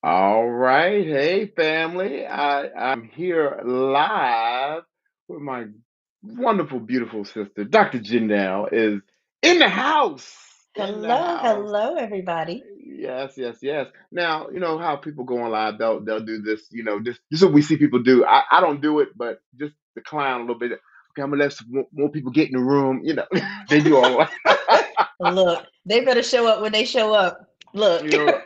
All right. Hey, family. I'm here live with my wonderful, beautiful sister. Dr. Jeannelle is in the house. In the Hello, house. hello, everybody. Yes, yes, yes. Now, you know how people go on live, they'll do this, this is what we see people do. I don't do it, but just the clown a little bit. Okay, I'm gonna let some more people get in the room, they do all Look, they better show up when they show up. Look. You know,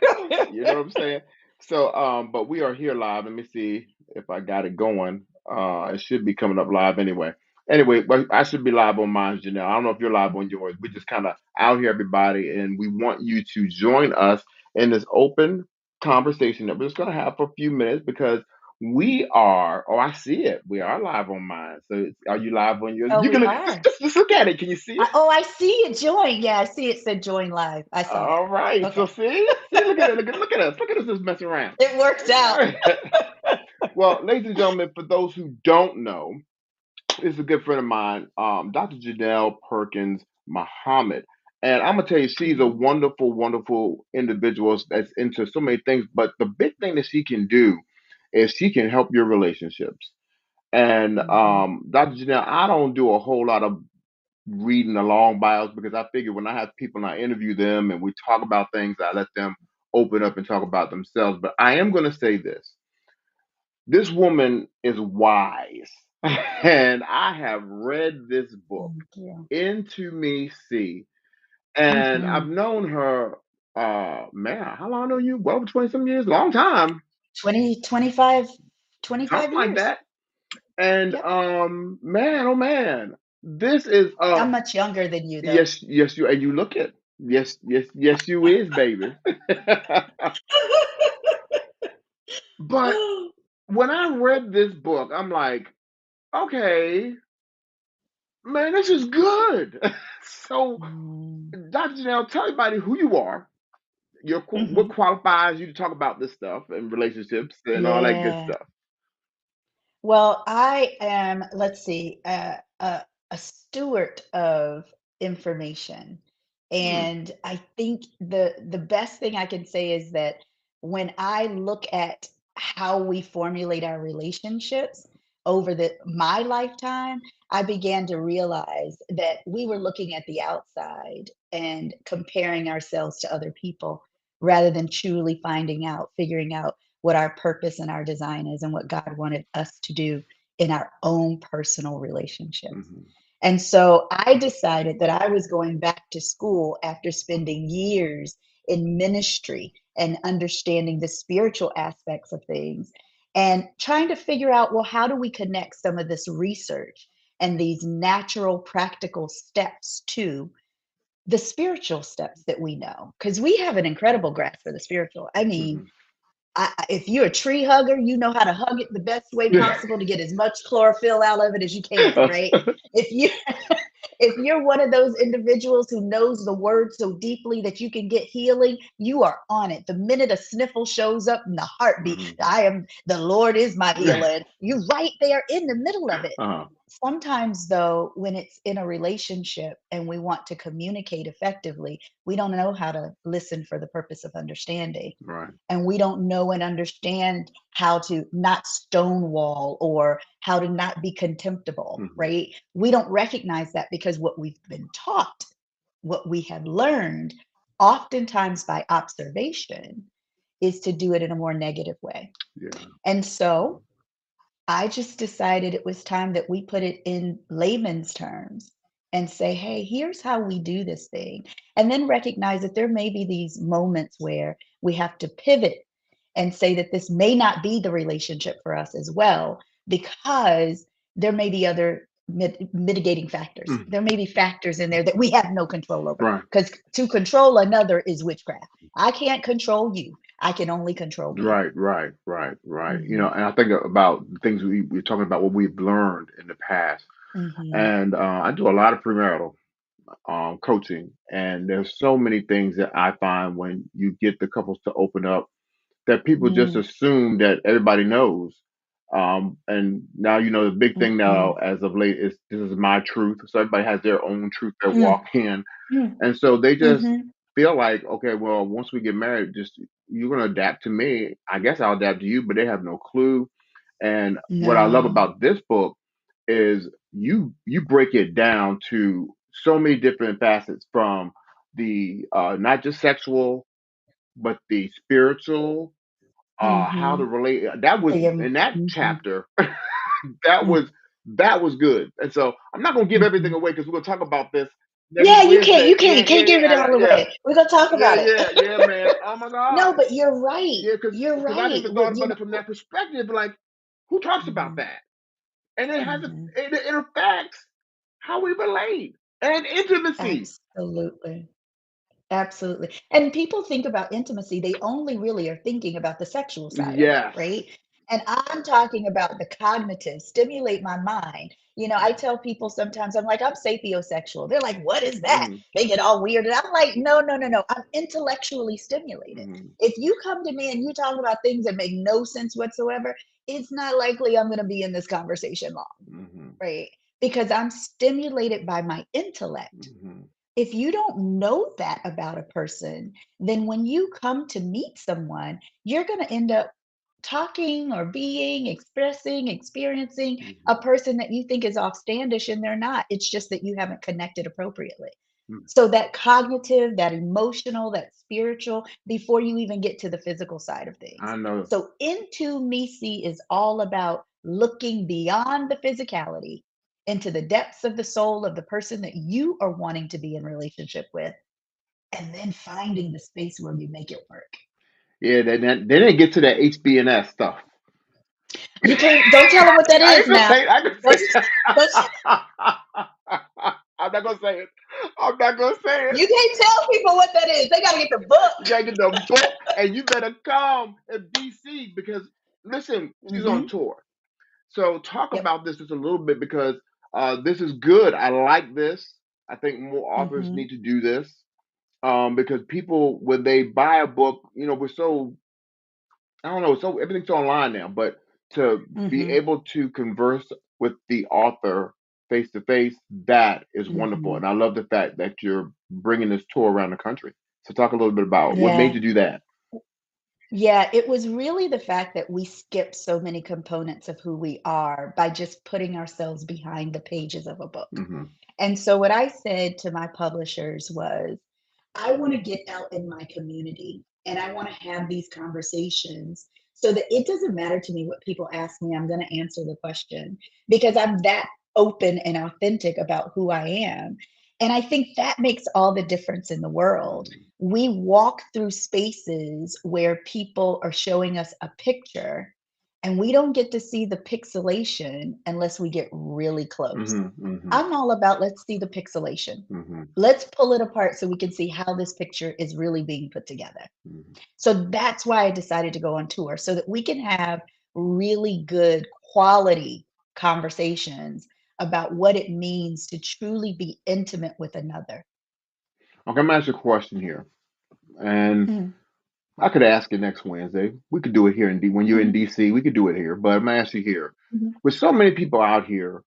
you know what I'm saying? So, but we are here live. Let me see if I got it going. It should be coming up live anyway. Anyway, but I should be live on mine, Jeannelle. I don't know if you're live on yours. We're just kind of out here, everybody, and we want you to join us in this open conversation that we're just going to have for a few minutes because we are. Oh, I see it. We are live on mine. So, are you live on yours? Oh, You we can are. just look at it. Can you see it? I see it. Join. Yeah, I see it said join live. I saw it. All right. So Okay. see, look at it. Look at us. Look at us just messing around. It worked All out. right. Well, ladies and gentlemen, for those who don't know, this is a good friend of mine, Dr. Jeannelle Perkins-Muhammad. And I'm gonna tell you, she's a Mhm, wonderful, wonderful individual that's into so many things. But the big thing that she can do is she can help your relationships. And mhm. Dr. Jeannelle, I don't do a whole lot of reading the long bios because I figure when I have people and I interview them and we talk about things, I let them open up and talk about themselves. But I am going to say this woman is wise. And I have read this book, Thank you. Into Me See, and I've Mhm. known her, man, how long I know you? Well, over 20 some years, long time, 20, 25, something 25 like years. that. And Yep. man, oh man, this is I'm much younger than you, though. yes, yes, you and you look it. Yes, yes, yes, you is, baby. But when I read this book, I'm like, okay, man, this is good. So, Mm, Dr. Janelle, tell everybody who you are, what mhm. qualifies you to talk about this stuff and relationships and all that good Yeah. stuff. Well, I am, let's see, a steward of information. Mm, And I think the best thing I can say is that when I look at how we formulate our relationships over my lifetime, I began to realize that we were looking at the outside and comparing ourselves to other people rather than truly figuring out what our purpose and our design is and what God wanted us to do in our own personal relationships. mhm, And so I decided that I was going back to school after spending years in ministry and understanding the spiritual aspects of things and trying to figure out, well, how do we connect some of this research and these natural practical steps to the spiritual steps that we know? Because we have an incredible grasp for the spiritual. I mean, mhm. if you're a tree hugger, you know how to hug it the best way possible to get as much chlorophyll out of it as you can, right? If you if you're one of those individuals who knows the word so deeply that you can get healing, you are on it. The minute a sniffle shows up in the heartbeat, Mhm. I am the Lord is my healer. And you're right there in the middle of it. Uh-huh. Sometimes, though, when it's in a relationship and we want to communicate effectively, we don't know how to listen for the purpose of understanding, Right. and we don't know and understand how to not stonewall or how to not be contemptible, Mhm. right? We don't recognize that because what we've been taught, what we have learned, oftentimes by observation, is to do it in a more negative way. Yeah. And so I just decided it was time that we put it in layman's terms and say, hey, here's how we do this thing. And then recognize that there may be these moments where we have to pivot and say that this may not be the relationship for us as well, because there may be other mitigating factors. Mhm. There may be factors in there that we have no control over. Right. Because to control another is witchcraft. I can't control you, I can only control me. Right, right, right, right. Hmm. And I think about the things we're talking about, what we've learned in the past. Hmm. And I do a lot of premarital coaching, and there's so many things that I find when you get the couples to open up that people just Mm, assume that everybody knows. And now the big thing now mm, as of late is this is my truth. So everybody has their own truth they walk mm, in, mm, and so they just mhm, feel like, okay, well, once we get married, just you're gonna adapt to me. I guess I'll adapt to you, but they have no clue. And what I love No. about this book is you break it down to so many different facets, from the not just sexual, but the spiritual, how to Mhm. relate. That was To your in that mhm. chapter. that Mm, was that was good. And so I'm not gonna give everything mhm. away because we're gonna talk about this next Yeah, Wednesday. you can't, Yeah, you can't yeah, give it yeah, all yeah, away. We're gonna talk yeah, about it. yeah, yeah, man. Oh my No, God. but you're right. Yeah, You're because I right. never thought With about it from that perspective. Like, who talks about mhm, that? And it has mhm. it affects how we relate and intimacy. Absolutely. Absolutely. And people think about intimacy, they only really are thinking about the sexual side of it, Yes. right? And I'm talking about the cognitive, stimulate my mind. I tell people sometimes, I'm like, I'm sapiosexual. They're like, what is that? Hmm. They get all weird. And I'm like, no, no, no, no. I'm intellectually stimulated. Hmm. If you come to me and you talk about things that make no sense whatsoever, it's not likely I'm going to be in this conversation long, Hmm. right? Because I'm stimulated by my intellect. Hmm. If you don't know that about a person, then when you come to meet someone, you're going to end up talking or being, expressing, experiencing a Hmm. person that you think is offstandish and they're not. It's just that you haven't connected appropriately. Hmm. So that cognitive, that emotional, that spiritual, before you even get to the physical side of things. I know. So into me see is all about looking beyond the physicality into the depths of the soul of the person that you are wanting to be in relationship with, and then finding the space where you make it work. Yeah, they didn't get to that HBNS stuff. You can't, don't tell them what that I is ain't gonna now. say it. I can Don't, say don't, I'm not gonna say it. I'm not gonna say it. you can't tell people what that is. They got to get the You book. gotta get the book, and you better come in DC because listen, she's on Hmm. tour. So talk Yep. about this just a little bit because this is good. I like this. I think more authors Hmm. need to do this because people, when they buy a book, we're so, I don't know, so everything's online now, but to be Hmm. able to converse with the author face to face, that is wonderful. Hmm. And I love the fact that you're bringing this tour around the country. So talk a little bit about what made Yeah. you do that. Yeah, it was really the fact that we skip so many components of who we are by just putting ourselves behind the pages of a book. Hmm. And so what I said to my publishers was, I want to get out in my community and I want to have these conversations so that it doesn't matter to me what people ask me, I'm going to answer the question because I'm that open and authentic about who I am. And I think that makes all the difference in the world. We walk through spaces where people are showing us a picture and we don't get to see the pixelation unless we get really close. Hmm. Hmm. I'm all about let's see the pixelation. Hmm. Let's pull it apart so we can see how this picture is really being put together. Hmm. So that's why I decided to go on tour so that we can have really good quality conversations about what it means to truly be intimate with another. Okay, I'm gonna ask you a question here, and Mm, I could ask it next Wednesday. We could do it here in when you're in mhm, DC. We could do it here, but I'm gonna ask you here. mhm, With so many people out here,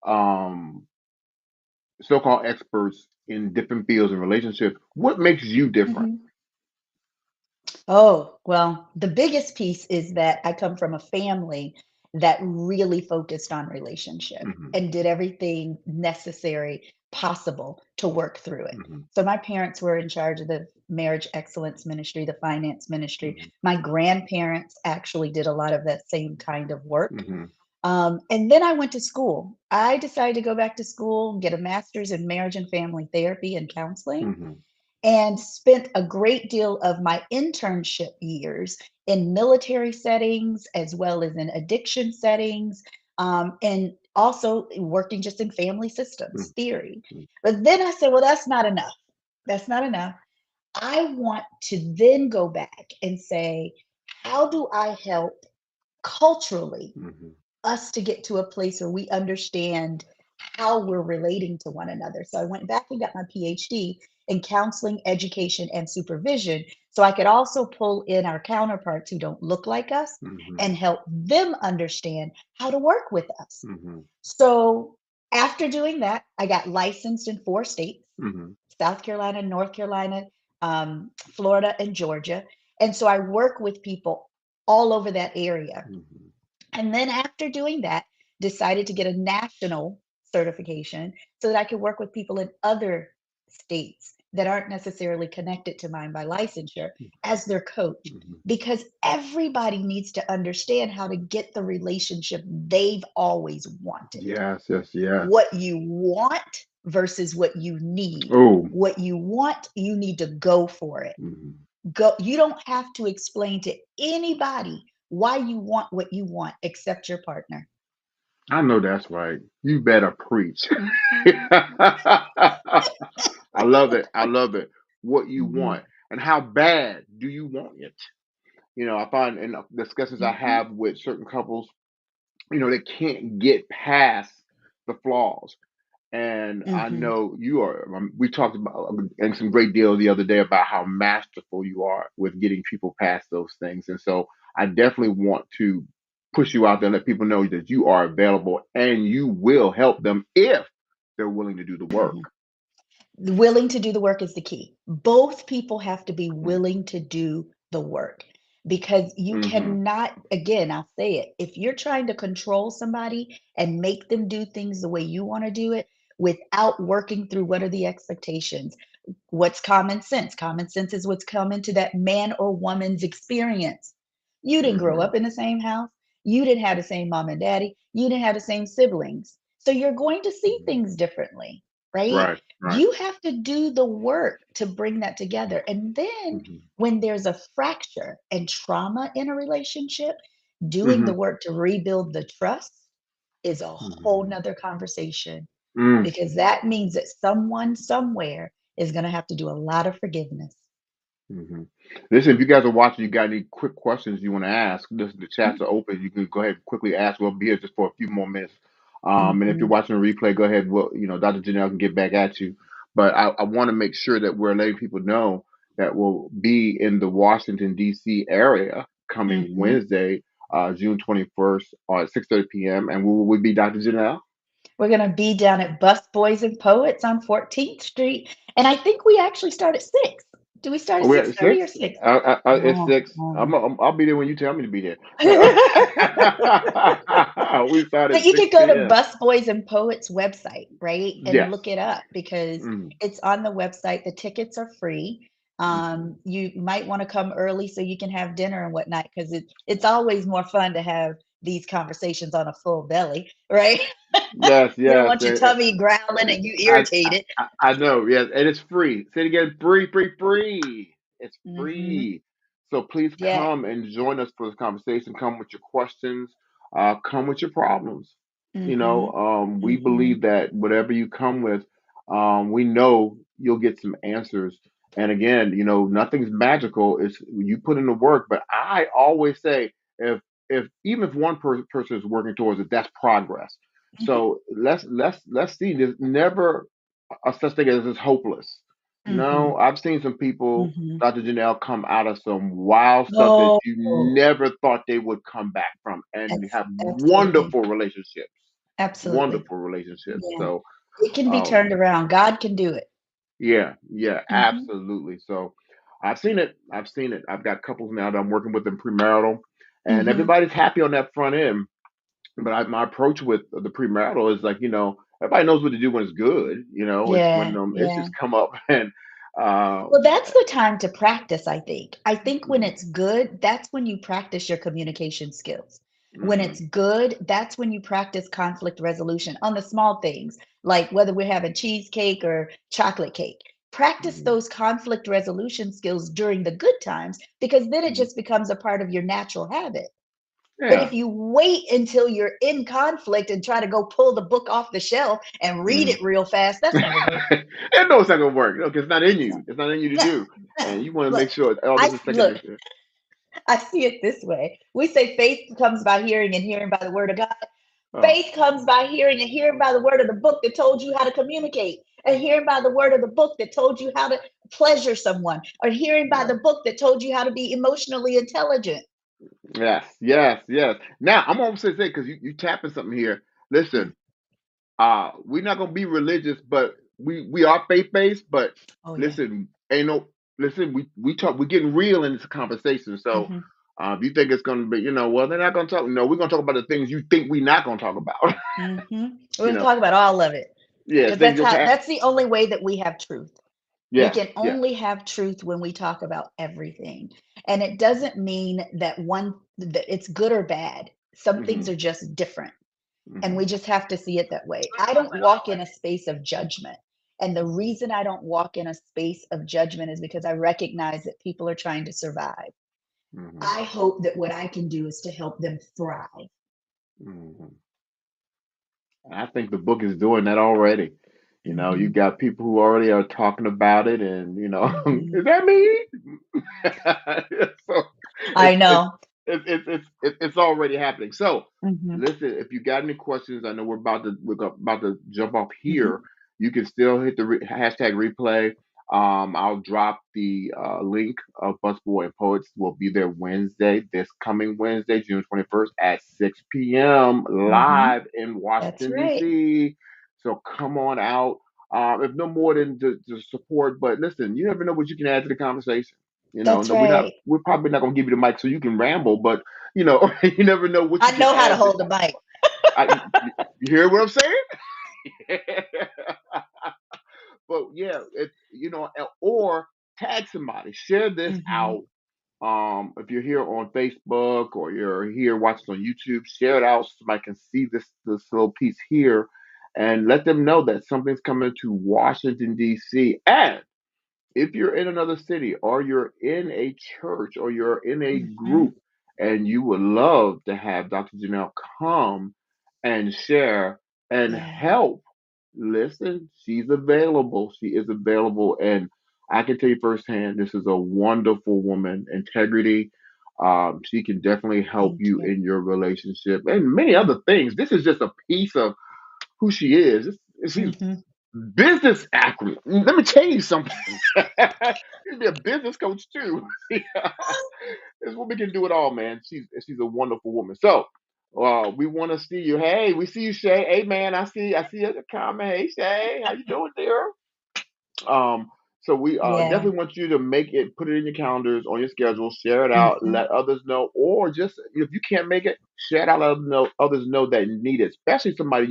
um, so-called experts in different fields and relationships, what makes you different? mhm. Oh, well, the biggest piece is that I come from a family that really focused on relationship Hmm. and did everything necessary possible to work through it. Hmm. So my parents were in charge of the marriage excellence ministry, the finance ministry. Hmm. My grandparents actually did a lot of that same kind of work. Hmm. And then I went to school. I decided to go back to school, get a master's in marriage and family therapy and counseling Hmm. and spent a great deal of my internship years in military settings as well as in addiction settings, and also working just in family systems theory. But then I said, well, that's not enough. That's not enough. I want to then go back and say, how do I help culturally Hmm. us to get to a place where we understand how we're relating to one another. So I went back and got my PhD in counseling, education, and supervision. So I could also pull in our counterparts who don't look like us Hmm. and help them understand how to work with us. Hmm. So after doing that, I got licensed in 4 states: Hmm. South Carolina, North Carolina, Florida, and Georgia. And so I work with people all over that area. Mhm. And then after doing that, decided to get a national certification so that I could work with people in other states that aren't necessarily connected to mine by licensure as their coach. Mhm. Because everybody needs to understand how to get the relationship they've always wanted. Yes, yes, yes. What you want versus what you need. Oh. What you want, you need to go for it. Mhm. Go, you don't have to explain to anybody why you want what you want except your partner. I know that's right. You better preach. Mhm. I love it. I love it. What you Mhm. want and how bad do you want it? I find in the discussions I Mhm. have with certain couples, they can't get past the flaws. And I Mhm. know you are. We talked about in some great deal the other day about how masterful you are with getting people past those things. And so I definitely want to push you out there and let people know that you are available and you will help them if they're willing to do the work. Mhm. Willing to do the work is the key. Both people have to be willing to do the work because you Mm-hmm. cannot, again, I'll say it, if you're trying to control somebody and make them do things the way you want to do it without working through what are the expectations, what's common sense? Common sense is what's come into that man or woman's experience. You didn't grow Mm-hmm. up in the same house. You didn't have the same mom and daddy. You didn't have the same siblings. So you're going to see Mm-hmm. things differently, right? Right. Right. You have to do the work to bring that together. And then Mm-hmm. when there's a fracture and trauma in a relationship, doing Mm-hmm. the work to rebuild the trust is a whole Mm-hmm. nother conversation Mm. because that means that someone somewhere is going to have to do a lot of forgiveness. Hmm. Listen, if you guys are watching, you got any quick questions you want to ask, listen, the chats are open. You can go ahead and quickly ask. We'll be here just for a few more minutes. And if you're Mm-hmm. watching a replay, go ahead. Well, Dr. Jeannelle can get back at you. But I want to make sure that we're letting people know that we'll be in the Washington, D.C. area coming Mm-hmm. Wednesday, June 21st at 6:30 p.m. And we will be Dr. Jeannelle. We're going to be down at Busboys and Poets on 14th Street. And I think we actually start at 6. Do we start Are at we at 6:30 or six? 6? It's Oh, six. oh. I'll be there when you tell me to be there. We start But at you six could go to p.m. Busboys and Poets website, right? And Yes. look it up because Mm-hmm. it's on the website. The tickets are free. Mm-hmm. You might want to come early so you can have dinner and whatnot because it's always more fun to have these conversations on a full belly, right? Yes, You don't yes. want your tummy growling and you I, I irritated. I know. Yes, and it's free. Say it again. Free, free, free. It's Hmm. free. So please Yeah. come and join us for this conversation. Come with your questions. Come with your problems. Hmm. We Hmm. believe that whatever you come with, we know you'll get some answers. And again, nothing's magical. It's you put in the work. But I always say, if even if one person is working towards it, that's progress. Hmm. So let's see. There's never a such thing as hopeless. Hmm. No, I've seen some people, Hmm. Dr. Janelle, come out of some wild stuff that Oh, you never thought they would come back from, and have absolutely. wonderful relationships. Absolutely. Wonderful relationships. Yeah. So, It can be um, turned around. God can do it. yeah, yeah, Mhm. absolutely. So, I've seen it. I've seen it. I've got couples now that I'm working with in premarital, and Mhm. everybody's happy on that front end. But my approach with the premarital is like, everybody knows what to do when it's good. It's when Yeah, issues yeah. come up and uh, Well, that's the time to practice, I think. I think when mhm, it's good, that's when you practice your communication skills. When mhm, it's good, that's when you practice conflict resolution on the small things, like whether we're having cheesecake or chocolate cake. Practice mhm, those conflict resolution skills during the good times because then it mhm. just becomes a part of your natural habit. But Yeah. if you wait until you're in conflict and try to go pull the book off the shelf and read Mhm. it real fast, that's never work. And no, it's not gonna work. No, 'cause it's not in you. No. It's not in you to do, and you want to Look, make sure all this is second look, nature. I see it this way. We say faith comes by hearing and hearing by the word of God. Oh, Faith comes by hearing and hearing by the word of the book that told you how to communicate, and hearing by the word of the book that told you how to pleasure someone, or hearing by yeah. the book that told you how to be emotionally intelligent. Yes, yes, yes. Now I'm almost say because you tapping something here. Listen, we're not gonna be religious, but we are faith based. But Oh, yeah. listen, ain't no. listen, we talk, we're getting real in this conversation. So Mhm. if you think it's going to be, well, they're not going to talk. No, we're going to talk about the things you think we're not going to talk about. Mhm. you We'll know, talk about all of it yeah, because things that's that's how happening. that's the only way that we have truth. We Yeah, can yeah. only have truth when we talk about everything. And it doesn't mean that that it's good or bad. Some things Hmm. are just different. And we Hmm. just have to see it that way. I don't walk in a space of judgment. And the reason I don't walk in a space of judgment is because I recognize that people are trying to survive. Hmm. I hope that what I can do is to help them thrive. Hmm. I think the book is doing that already. You Mhm. got people who already are talking about it, and Mhm. is that me? So I it's it's know. it's already happening. So Mhm. listen, if you got any questions, I know we're about to jump off here. Mhm. You can still hit the hashtag replay. I'll drop the link of Busboy Poets. Will be there Wednesday, this coming Wednesday, June 21st at 6 p.m. Mhm. live in That's Washington right. D.C. So come on out. If no more than to support, but listen, you never know what you can add to the conversation. That's No, right. we're probably not gonna give you the mic so you can ramble, but you never know what you I can know how to add to. hold the mic. You hear what I'm saying? But yeah, or tag somebody, share this Mhm. out. If you're here on Facebook or you're here watching on YouTube, share it out so somebody can see this little piece here, and let them know that something's coming to Washington D.C. And if you're in another city or you're in a church or you're in a Mhm. group and you would love to have Dr. Jeannelle come and share and Yeah. help, listen, she's available. She is available. And I can tell you firsthand, this is a wonderful woman. Integrity. She can definitely help Thank you you. in your relationship and many other things. This is just a piece of who she is. She's Mhm. business acumen. Let me tell you something. You can be a business coach too. This woman can do it all, man. She's a wonderful woman. So, we want to see you. Hey, we see you, Shay. Hey, man, I see a comment. Hey, Shay, how you doing, dear? Um, so we Yeah. definitely want you to put it in your calendars, on your schedule, share it out, Mhm. let others know, or just if you can't make it, share it out, let others know that need it, especially somebody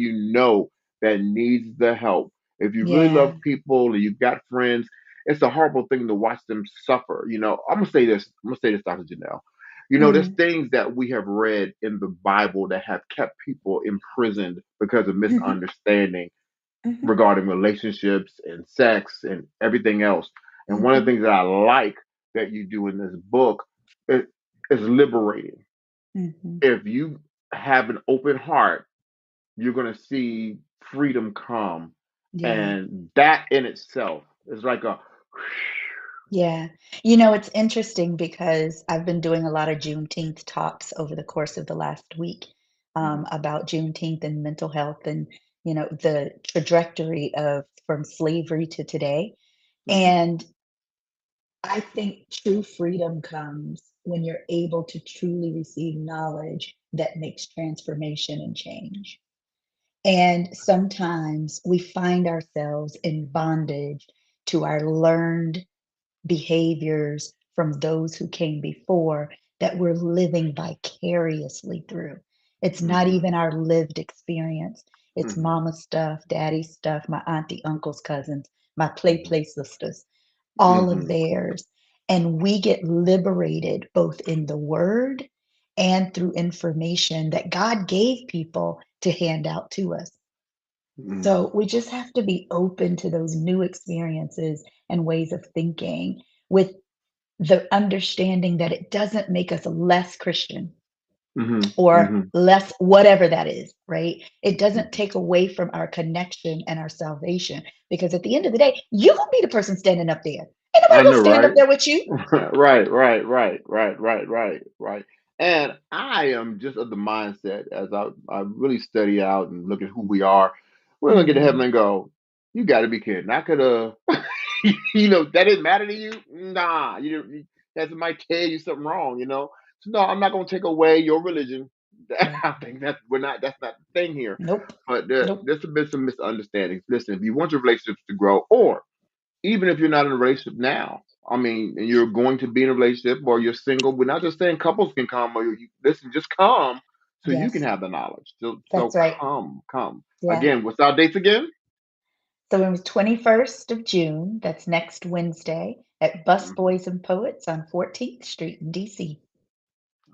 that needs the help. If you really love Yeah. people and you've got friends, it's a horrible thing to watch them suffer. I'm gonna say this. I'm gonna say this, Dr. Janelle. There's Mhm. things that we have read in the Bible that have kept people imprisoned because of Mhm. misunderstanding Mhm. regarding relationships and sex and everything else. And one of the Mhm. things that I like that you do in this book is, is liberating. Mhm. If you have an open heart, you're going to see freedom come. Yeah. And that in itself is like a, Yeah. It's interesting because I've been doing a lot of Juneteenth talks over the course of the last week mhm, about Juneteenth and mental health and, the trajectory of from slavery to today. mhm, And I think true freedom comes when you're able to truly receive knowledge that makes transformation and change. And sometimes we find ourselves in bondage to our learned behaviors from those who came before that we're living vicariously through. It's not mhm, even our lived experience. It's mhm, mama stuff, daddy stuff, my auntie, uncles, cousins, my mhm, play sisters, all of mhm, theirs. And we get liberated both in the word and through information that God gave people to hand out to us. mhm, So we just have to be open to those new experiences and ways of thinking with the understanding that it doesn't make us less Christian mhm, or mhm, less whatever that is, right? It doesn't mhm. take away from our connection and our salvation because at the end of the day, you're going to be the person standing up there. Ain't nobody I going know, to stand up right? there with you. Right. And I am just of the mindset as I really study out and look at who we are. We're gonna get to heaven Mhm. and go, you got to be kidding. I could have, that didn't matter to you. Nah, you didn't. That might tell you something wrong. So no, I'm not gonna take away your religion. Right. I think That's not the thing here. Nope. But Nope. there's been some misunderstandings. Listen, if you want your relationships to grow, or even if you're not in a relationship now, I mean, and you're going to be in a relationship or you're single, we're not just saying couples can come or listen, just come so you can Yes, have the knowledge. So that's right. come. Yeah. Again, what's our dates again? So it was 21st of June, that's next Wednesday, at Mhm. Busboys and Poets on 14th Street in DC.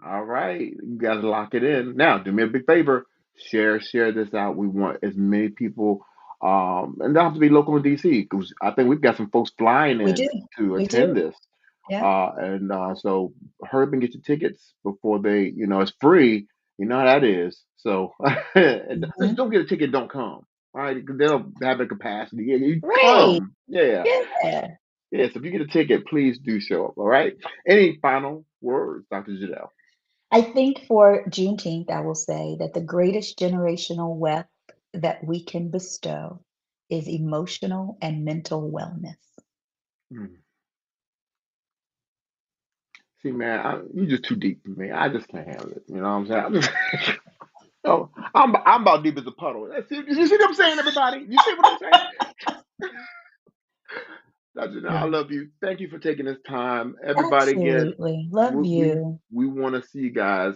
All right, you guys lock it in. Now, do me a big favor. Share this out. We want as many people, and don't have to be local in DC because I think we've got some folks flying We do. in to We attend do. this. Yeah. And so hurry up and get your tickets before they, it's free. You know how that is. So and just Mhm. don't get a ticket, don't come. All right, 'cause they don't have the capacity. Yeah, you Right. come. Yeah, Yeah. yeah. So if you get a ticket, please do show up. All right. Any final words, Dr. Jeannelle? I think for Juneteenth, I will say that the greatest generational wealth that we can bestow is emotional and mental wellness. Mm. See, man, you just too deep for me. I just can't handle it. You know what I'm saying? Oh, I'm about deep as a puddle. You see what I'm saying, everybody? You see what I'm saying? Dr. Now, I Yeah. love you. Thank you for taking this time. Everybody, again, Absolutely. Love we we, you. we want to see you guys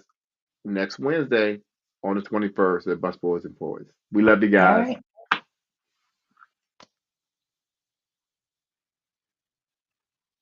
next Wednesday on the 21st at Busboys and Poets. We love you All guys. right.